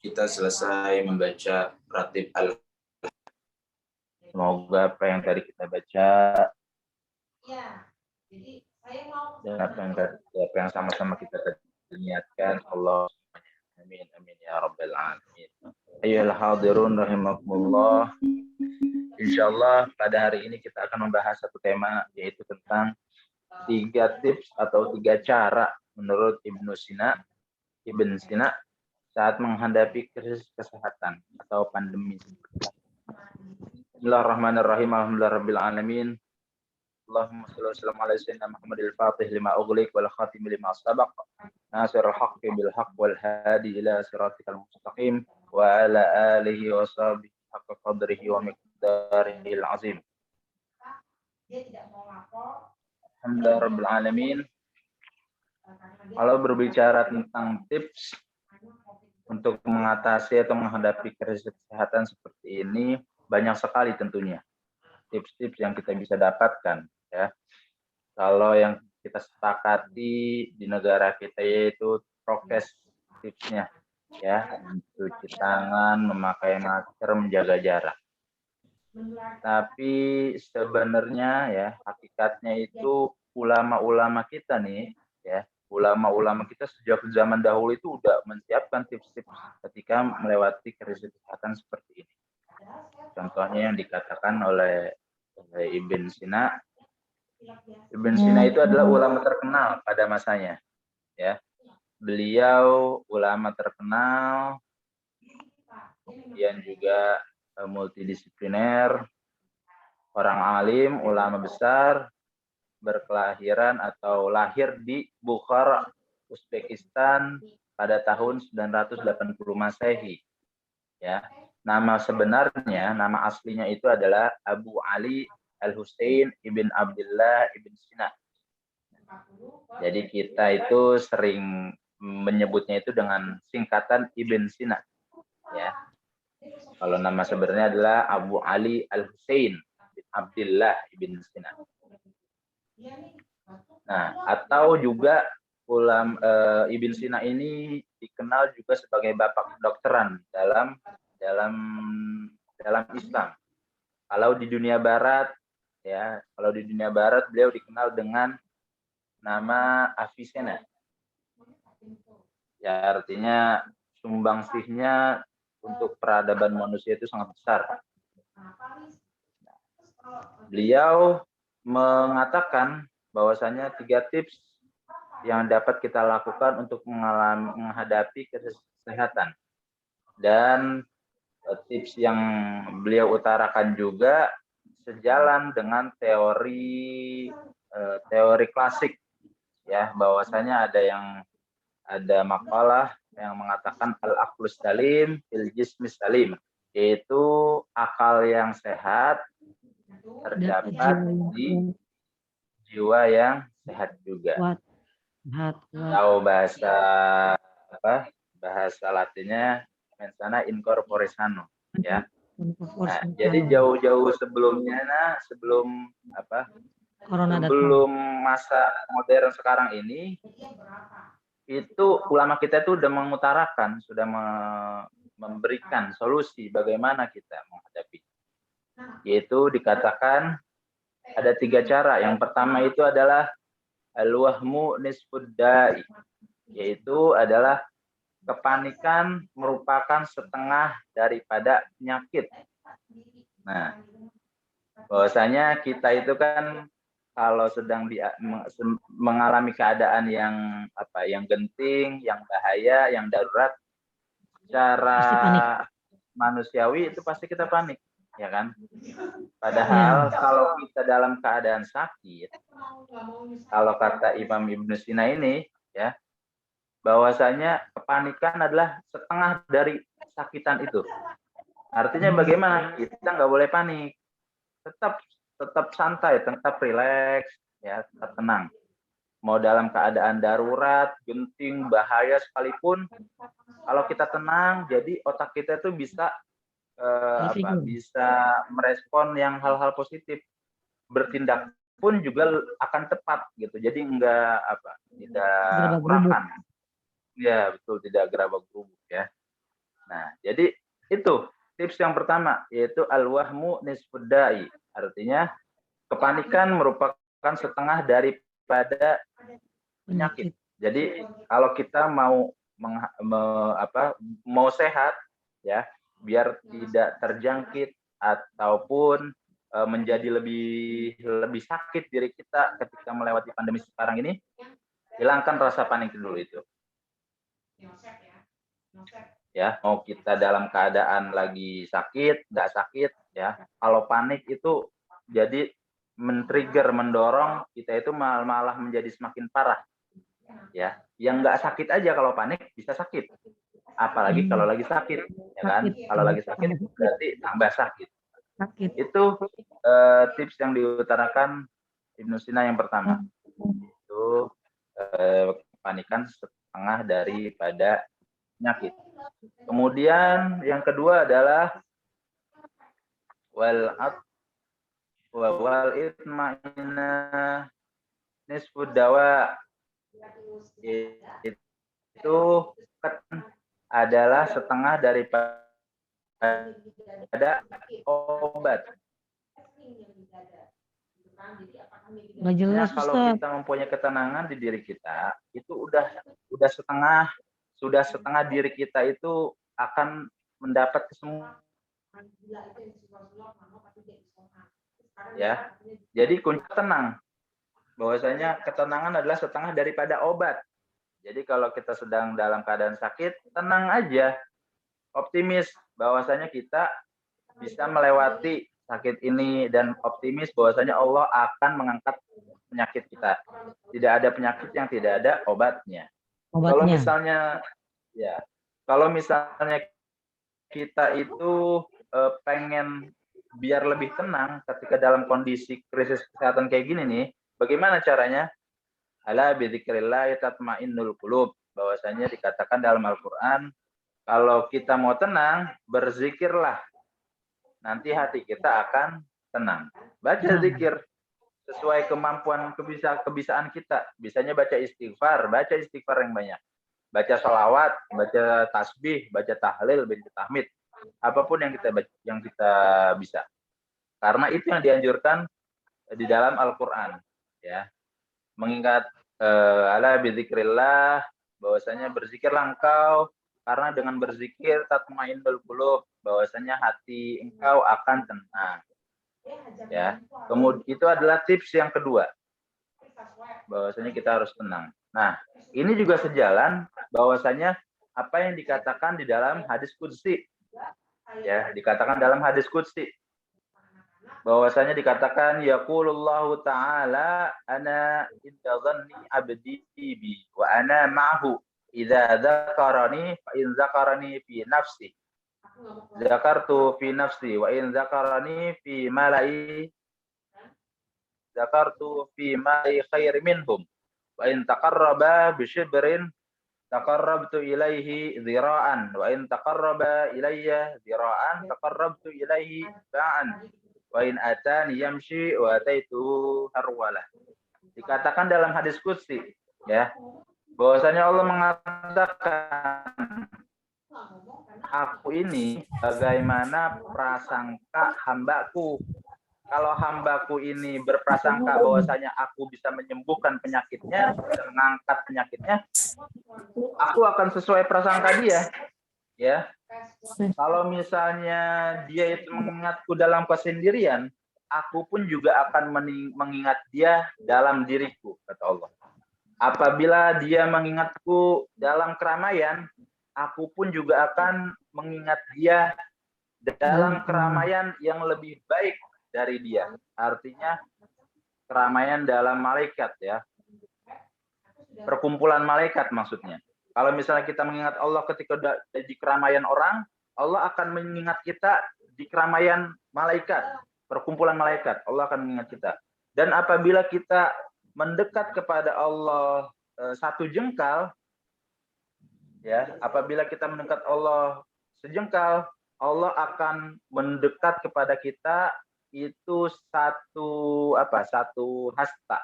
kita selesai membaca ratib al. Semoga apa yang tadi kita baca dan apa yang sama-sama kita niatkan Allah. Amin amin ya rabbal alamin. Ayyuhal hadirun rahimakumullah. Insyaallah pada hari ini kita akan membahas satu tema, yaitu tentang 3 tips atau 3 cara menurut Ibn Sina saat menghadapi krisis kesehatan atau pandemi. Bismillahirrahmanirrahim. Alhamdulillahirabbil alamin. Allahumma shalli wa sallim ala sayyidina Muhammadil Fatih lima ughliq wal khatim lima sabaq. Nasirul haqqi bil haqq wal hadi ila siratikal mustaqim wa ala alihi wa sahbihi haqqa qadrihi wa miqdarihil azim. Alhamdulillahirabbil alamin. Kalau berbicara tentang tips untuk mengatasi atau menghadapi krisis kesehatan seperti ini, banyak sekali tentunya tips-tips yang kita bisa dapatkan, ya. Kalau yang kita sepakati di negara kita yaitu prokes tipsnya, ya, mencuci tangan, memakai masker, menjaga jarak. Tapi sebenarnya ya hakikatnya itu ulama-ulama kita nih, ya, ulama-ulama kita sejak zaman dahulu itu udah menyiapkan tips-tips ketika melewati krisis kesehatan seperti ini. Contohnya yang dikatakan oleh Ibn Sina. Ibn Sina itu adalah ulama terkenal pada masanya, ya. Beliau ulama terkenal, kemudian juga multidisipliner, orang alim, ulama besar, berkelahiran atau lahir di Bukhara, Uzbekistan pada tahun 980 Masehi. Ya. Nama sebenarnya, nama aslinya itu adalah Abu Ali Al-Husain ibn Abdullah ibn Sina. Jadi kita itu sering menyebutnya itu dengan singkatan Ibn Sina. Ya. Kalau nama sebenarnya adalah Abu Ali Al-Husain bin Abdullah ibn Sina. Nah, atau juga Ibn Sina ini dikenal juga sebagai bapak kedokteran dalam Islam. Kalau di dunia barat, ya, beliau dikenal dengan nama Avicenna. Ya, artinya sumbangsihnya untuk peradaban manusia itu sangat besar. Beliau mengatakan bahwasanya 3 tips yang dapat kita lakukan untuk menghadapi krisis kesehatan. Dan tips yang beliau utarakan juga sejalan dengan teori klasik, ya, bahwasanya ada makalah yang mengatakan al-aqlus salim fil jismis salim, yaitu akal yang sehat terdapat di jiwa yang sehat juga. Atau bahasa Latinnya mensana in corpore sano, ya. Nah, jadi jauh-jauh sebelum masa modern sekarang ini, itu ulama kita itu sudah mengutarakan, sudah memberikan solusi bagaimana kita menghadapi. Yaitu dikatakan ada 3 cara. Yang pertama itu adalah al-wahmu nisfud da'i, yaitu adalah kepanikan merupakan setengah daripada penyakit. Nah, bahwasanya kita itu kan kalau sedang mengalami keadaan yang genting, yang bahaya, yang darurat, secara manusiawi itu pasti kita panik, ya kan? Padahal kalau kita dalam keadaan sakit, kalau kata Imam Ibn Sina ini, ya, bahwasanya kepanikan adalah setengah dari sakitan itu. Artinya bagaimana? Kita nggak boleh panik, tetap santai, tetap rileks, ya, tetap tenang. Mau dalam keadaan darurat, genting, bahaya sekalipun, kalau kita tenang, jadi otak kita itu bisa merespon yang hal-hal positif, bertindak pun juga akan tepat gitu. Jadi tidak urakan. Ya, betul, tidak gerabak gerubuk, ya. Nah, Jadi itu tips yang pertama, yaitu al-wahmu nisfud da'i. Artinya kepanikan merupakan setengah daripada penyakit. Jadi kalau kita mau mau sehat ya, biar tidak terjangkit ataupun menjadi lebih sakit diri kita ketika melewati pandemi sekarang ini, hilangkan rasa panik dulu itu. Ya, mau kita dalam keadaan lagi sakit, nggak sakit, ya. Kalau panik itu jadi men-trigger, mendorong kita itu malah menjadi semakin parah. Ya, yang nggak sakit aja kalau panik bisa sakit. Apalagi kalau lagi sakit, ya kan? Kalau lagi sakit berarti tambah sakit. Itu tips yang diutarakan Ibnu Sina yang pertama. Itu kepanikan setengah daripada penyakit. Kemudian yang kedua adalah wal itma'inna nisfud dawa. Itu adalah setengah daripada obat. Nggak jelas, nah, kalau kita mempunyai ketenangan di diri kita, itu sudah setengah diri kita itu akan mendapat kesembuhan. Ya, jadi kunci tenang. Bahwasanya ketenangan adalah setengah daripada obat. Jadi kalau kita sedang dalam keadaan sakit, tenang aja, optimis bahwasanya kita bisa melewati sakit ini dan optimis bahwasanya Allah akan mengangkat penyakit kita. Tidak ada penyakit yang tidak ada obatnya. Kalau misalnya kita itu pengen biar lebih tenang ketika dalam kondisi krisis kesehatan kayak gini nih, bagaimana caranya? Ala bidzikrillah tatmainnul qulub. Bahwasanya dikatakan dalam Al-Qur'an, kalau kita mau tenang, berzikirlah. Nanti hati kita akan tenang. Baca zikir sesuai kemampuan kebisaan kita. Bisanya baca istighfar yang banyak. Baca sholawat, baca tasbih, baca tahlil, baca tahmid. Apapun yang kita bisa. Karena itu yang dianjurkan di dalam Al-Qur'an, ya. Mengingat ala bidzikrillah, bahwasanya berzikirlah engkau, karena dengan berzikir tatmainnul qulub, bahwasanya hati engkau akan tenang. Ya. Kemudian itu adalah tips yang kedua. Bahwasanya kita harus tenang. Nah, ini juga sejalan bahwasanya apa yang dikatakan di dalam hadis qudsi. Ya, dikatakan dalam hadis qudsi. Bahwasanya dikatakan yaqulullahu ta'ala ana inda dhanni abdi bi wa ana ma'hu idza dzakarani fa in dzakarani fi nafsi dzakartu fi nafsi wa in dzakarani fi mala'i dzakartu fi mala'i khair minhum wa in taqarraba bi shibrin taqarrabtu ilaihi dhira'an wa in taqarraba ilayya dhira'an taqarrabtu ilaihi ba'an wa in atani yamshi wa ataitu harwalah. Dikatakan dalam hadis qudsi, ya, bahwasanya Allah mengatakan, aku ini bagaimana prasangka hambaku. Kalau hambaku ini berprasangka bahwasanya aku bisa menyembuhkan penyakitnya, bisa mengangkat penyakitnya, aku akan sesuai prasangka dia. Ya, kalau misalnya dia itu mengingatku dalam kesendirian, aku pun juga akan mengingat dia dalam diriku, kata Allah. Apabila dia mengingatku dalam keramaian, aku pun juga akan mengingat dia dalam keramaian yang lebih baik dari dia. Artinya keramaian dalam malaikat, ya. Perkumpulan malaikat maksudnya. Kalau misalnya kita mengingat Allah ketika di keramaian orang, Allah akan mengingat kita di keramaian malaikat, perkumpulan malaikat. Allah akan mengingat kita. Dan apabila kita mendekat kepada Allah satu jengkal, ya, apabila kita mendekat Allah sejengkal, Allah akan mendekat kepada kita itu satu hasta.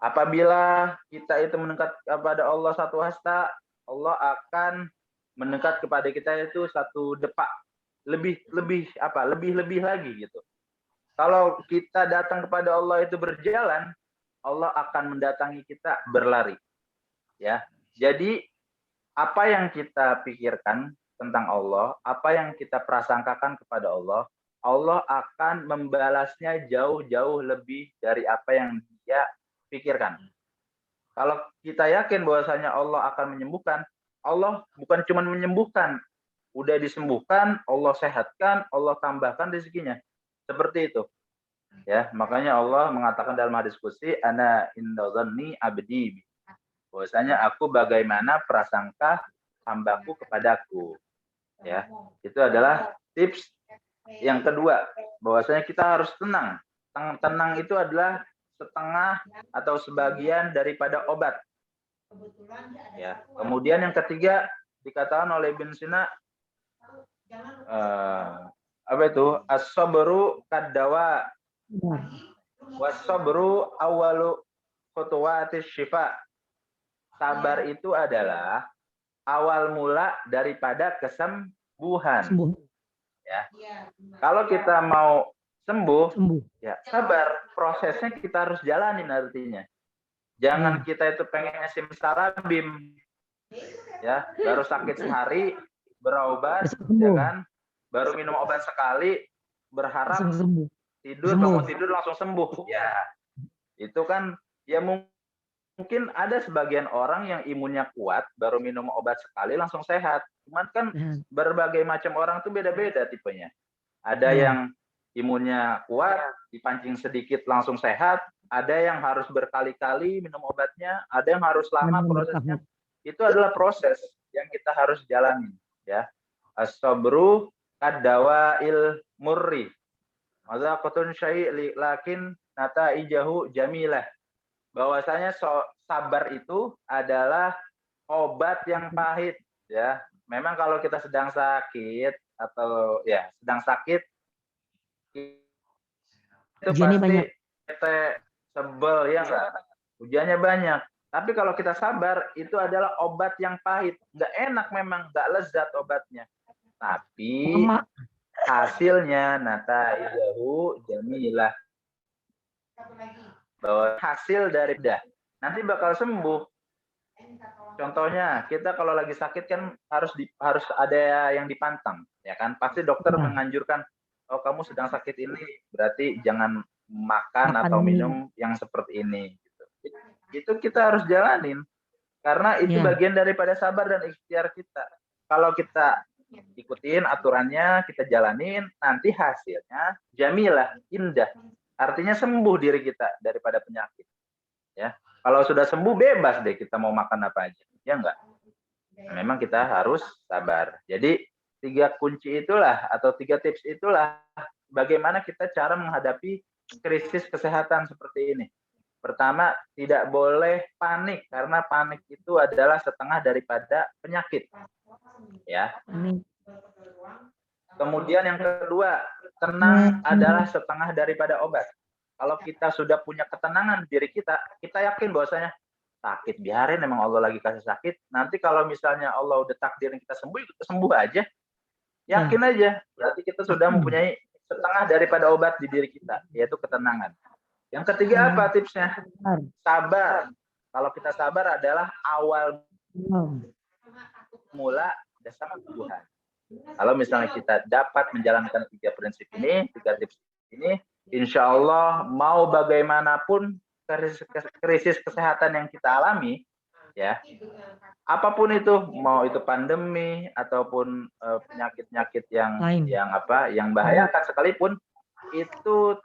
Apabila kita itu mendekat kepada Allah satu hasta, Allah akan mendekat kepada kita itu satu depak lebih lagi gitu. Kalau kita datang kepada Allah itu berjalan, Allah akan mendatangi kita berlari. Ya. Jadi apa yang kita pikirkan tentang Allah, apa yang kita prasangkakan kepada Allah, Allah akan membalasnya jauh-jauh lebih dari apa yang dia pikirkan. Kalau kita yakin bahwasanya Allah akan menyembuhkan, Allah bukan cuma menyembuhkan, udah disembuhkan, Allah sehatkan, Allah tambahkan rezekinya. Seperti itu. Ya, makanya Allah mengatakan dalam hadis qudsi, ana inda dhanni abdi. Bahwasanya aku bagaimana prasangka hambaku kepadaku. Ya, itu adalah tips yang kedua, bahwasanya kita harus tenang. Tenang itu adalah setengah atau sebagian daripada obat. Ya. Kemudian yang ketiga dikatakan oleh Ibn Sina, apa itu? As-sabru kaddawa was-sabru awwalu khutuwatis syifa. Sabar itu adalah awal mula daripada kesembuhan. Ya. Kalau kita mau sembuh, ya sabar. Prosesnya kita harus jalanin artinya. Jangan kita itu pengennya simsalabim. Ya, baru sakit sehari, berobat, ya kan? Baru minum obat sekali, berharap tidur, bangun tidur langsung sembuh. Ya, itu kan ya mungkin ada sebagian orang yang imunnya kuat, baru minum obat sekali langsung sehat. Cuman kan berbagai macam orang tuh beda-beda tipenya. Ada yang imunnya kuat, dipancing sedikit langsung sehat. Ada yang harus berkali-kali minum obatnya. Ada yang harus lama prosesnya. Itu adalah proses yang kita harus jalani. Ya, as-sabru kaddawail murri. Mazaqatun syai' lakin nataijahu jamilah. Bahwasanya sabar itu adalah obat yang pahit. Ya, memang kalau kita sedang sakit atau ya sedang sakit itu pasti kita sebel ya enggak? Ujiannya banyak. Tapi kalau kita sabar itu adalah obat yang pahit. Enggak enak memang, enggak lezat obatnya. Tapi hasilnya nataijahu jamilah. Bahwa hasil dari nanti bakal sembuh. Contohnya, kita kalau lagi sakit kan harus ada yang dipantang, ya kan? Pasti dokter menganjurkan, oh kamu sedang sakit ini, berarti jangan makan atau minum yang seperti ini. Gitu. Itu kita harus jalanin, karena itu bagian daripada sabar dan ikhtiar kita. Kalau kita ikutin aturannya, kita jalanin, nanti hasilnya jamilah, indah. Artinya sembuh diri kita daripada penyakit. Ya, kalau sudah sembuh bebas deh kita mau makan apa aja, ya enggak? Nah, memang kita harus sabar. Jadi 3 kunci itulah atau 3 tips itulah bagaimana kita cara menghadapi krisis kesehatan seperti ini. Pertama, tidak boleh panik karena panik itu adalah setengah daripada penyakit. Ya. Kemudian yang kedua, tenang adalah setengah daripada obat. Kalau kita sudah punya ketenangan di diri kita, kita yakin bahwasanya sakit biarin, memang Allah lagi kasih sakit. Nanti kalau misalnya Allah udah takdirin kita sembuh, kita sembuh aja. Yakin aja. Berarti kita sudah mempunyai setengah daripada obat di diri kita, yaitu ketenangan. Yang ketiga apa tipsnya? Sabar. Kalau kita sabar adalah awal mula dasar Tuhan. Kalau misalnya kita dapat menjalankan 3 prinsip ini, 3 tips ini, insya Allah mau bagaimanapun krisis kesehatan yang kita alami, ya, apapun itu, mau itu pandemi ataupun penyakit-penyakit yang membahayakan sekalipun, itu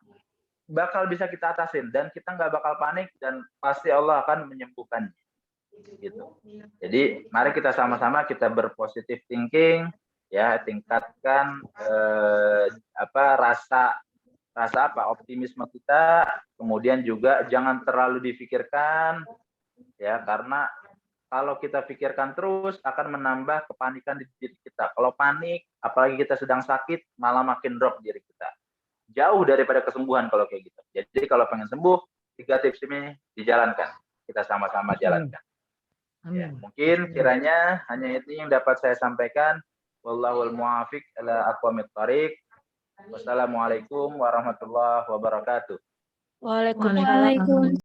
bakal bisa kita atasin dan kita nggak bakal panik dan pasti Allah akan menyembuhkannya. Gitu. Jadi mari kita sama-sama kita berpositif thinking, ya, tingkatkan rasa optimisme kita, kemudian juga jangan terlalu difikirkan, ya, karena kalau kita pikirkan terus akan menambah kepanikan di diri kita. Kalau panik, apalagi kita sedang sakit, malah makin drop diri kita. Jauh daripada kesembuhan kalau kayak gitu. Jadi kalau pengen sembuh, 3 tips ini dijalankan. Kita sama-sama jalankan. Ya, Amin. mungkin kiranya hanya itu yang dapat saya sampaikan. Wallahul muwafiq ala aqwamit thariq. Wassalamualaikum warahmatullahi wabarakatuh. Waalaikumsalam.